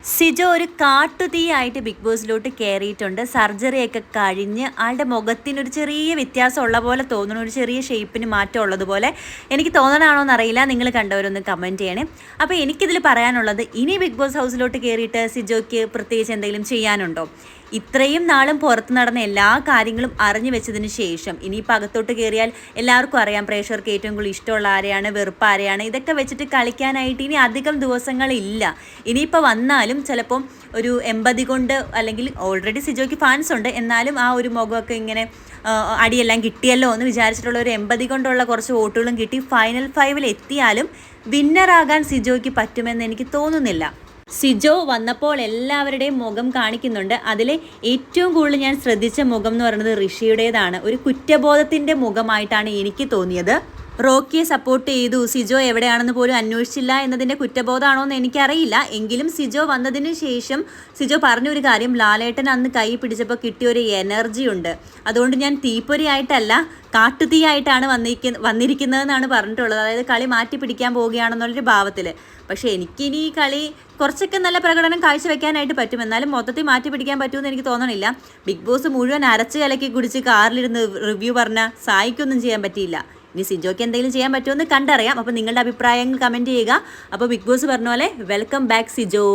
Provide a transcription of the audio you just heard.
സിജോ ഒരു കാട്ടുതീയായിട്ട് ബിഗ് ബോസിലോട്ട് കയറിയിട്ടുണ്ട്. സർജറിയൊക്കെ കഴിഞ്ഞ് ആളുടെ മുഖത്തിനൊരു ചെറിയ വ്യത്യാസം ഉള്ള പോലെ തോന്നുന്നു. ഒരു ചെറിയ ഷേപ്പിന് മാറ്റം ഉള്ളതുപോലെ എനിക്ക് തോന്നണാണോ എന്നറിയില്ല. നിങ്ങൾ കണ്ടവരൊന്ന് കമൻറ്റ് ചെയ്യണേ. അപ്പോൾ എനിക്കിതിൽ പറയാനുള്ളത്, ഇനി ബിഗ് ബോസ് ഹൗസിലോട്ട് കയറിയിട്ട് സിജോയ്ക്ക് പ്രത്യേകിച്ച് എന്തെങ്കിലും ചെയ്യാനുണ്ടോ? ഇത്രയും നാളും പുറത്ത് നടന്ന എല്ലാ കാര്യങ്ങളും അറിഞ്ഞു വെച്ചതിന് ശേഷം ഇനിയിപ്പോൾ അകത്തോട്ട് കയറിയാൽ എല്ലാവർക്കും അറിയാം പ്രേക്ഷകർക്ക് ഏറ്റവും കൂടുതൽ ഇഷ്ടമുള്ള ആരെയാണ്, വെറുപ്പ് ആരെയാണ്. ഇതൊക്കെ വെച്ചിട്ട് കളിക്കാനായിട്ട് ഇനി അധികം ദിവസങ്ങളില്ല. ഇനിയിപ്പോൾ വന്നാലും ചിലപ്പം ഒരു എമ്പതി കൊണ്ട്, അല്ലെങ്കിൽ ഓൾറെഡി സിജോയ്ക്ക് ഫാൻസ് ഉണ്ട്, എന്നാലും ആ ഒരു മുഖമൊക്കെ ഇങ്ങനെ അടിയെല്ലാം കിട്ടിയല്ലോ എന്ന് വിചാരിച്ചിട്ടുള്ള ഒരു എമ്പതി കൊണ്ടുള്ള കുറച്ച് വോട്ടുകളും കിട്ടി ഫൈനൽ 5-ൽ എത്തിയാലും വിന്നറാകാൻ സിജോയ്ക്ക് പറ്റുമെന്ന് എനിക്ക് തോന്നുന്നില്ല. സിജോ വന്നപ്പോൾ എല്ലാവരുടെയും മുഖം കാണിക്കുന്നുണ്ട്. അതിൽ ഏറ്റവും കൂടുതൽ ഞാൻ ശ്രദ്ധിച്ച മുഖം എന്ന് പറയുന്നത് ഋഷിയുടേതാണ്. ഒരു കുറ്റബോധത്തിൻ്റെ മുഖമായിട്ടാണ് എനിക്ക് തോന്നിയത്. റോക്കിയെ സപ്പോർട്ട് ചെയ്തു, സിജോ എവിടെയാണെന്ന് പോലും അന്വേഷിച്ചില്ല എന്നതിൻ്റെ കുറ്റബോധമാണോ എന്ന് എനിക്കറിയില്ല. എങ്കിലും സിജോ വന്നതിന് ശേഷം സിജോ പറഞ്ഞൊരു കാര്യം, ലാലേട്ടൻ അന്ന് കൈ പിടിച്ചപ്പോൾ കിട്ടിയൊരു എനർജി ഉണ്ട്, അതുകൊണ്ട് ഞാൻ തീപ്പൊരിയായിട്ടല്ല കാട്ടുതീയായിട്ടാണ് വന്നിരിക്കുന്നതെന്നാണ് പറഞ്ഞിട്ടുള്ളത്. അതായത് കളി മാറ്റി പിടിക്കാൻ പോവുകയാണെന്നുള്ളൊരു ഭാവത്തിൽ. പക്ഷേ എനിക്കിനി ഈ കളി കുറച്ചൊക്കെ നല്ല പ്രകടനം കാഴ്ചവെക്കാനായിട്ട് പറ്റും, എന്നാലും മൊത്തത്തിൽ മാറ്റി പിടിക്കാൻ പറ്റുമെന്ന് എനിക്ക് തോന്നണില്ല. ബിഗ് ബോസ് മുഴുവൻ അരച്ച് കലക്കി കുടിച്ച് കാറിലിരുന്ന് റിവ്യൂ പറഞ്ഞ സായിക്കൊന്നും ചെയ്യാൻ പറ്റിയില്ല. ഇനി സിജോയ്ക്ക് എന്തെങ്കിലും ചെയ്യാൻ പറ്റുമെന്ന് കണ്ടറിയാം. അപ്പോൾ നിങ്ങളുടെ അഭിപ്രായങ്ങൾ കമൻറ്റ് ചെയ്യുക. അപ്പോൾ ബിഗ് ബോസ് പറഞ്ഞ പോലെ വെൽക്കം ബാക്ക് സിജോ.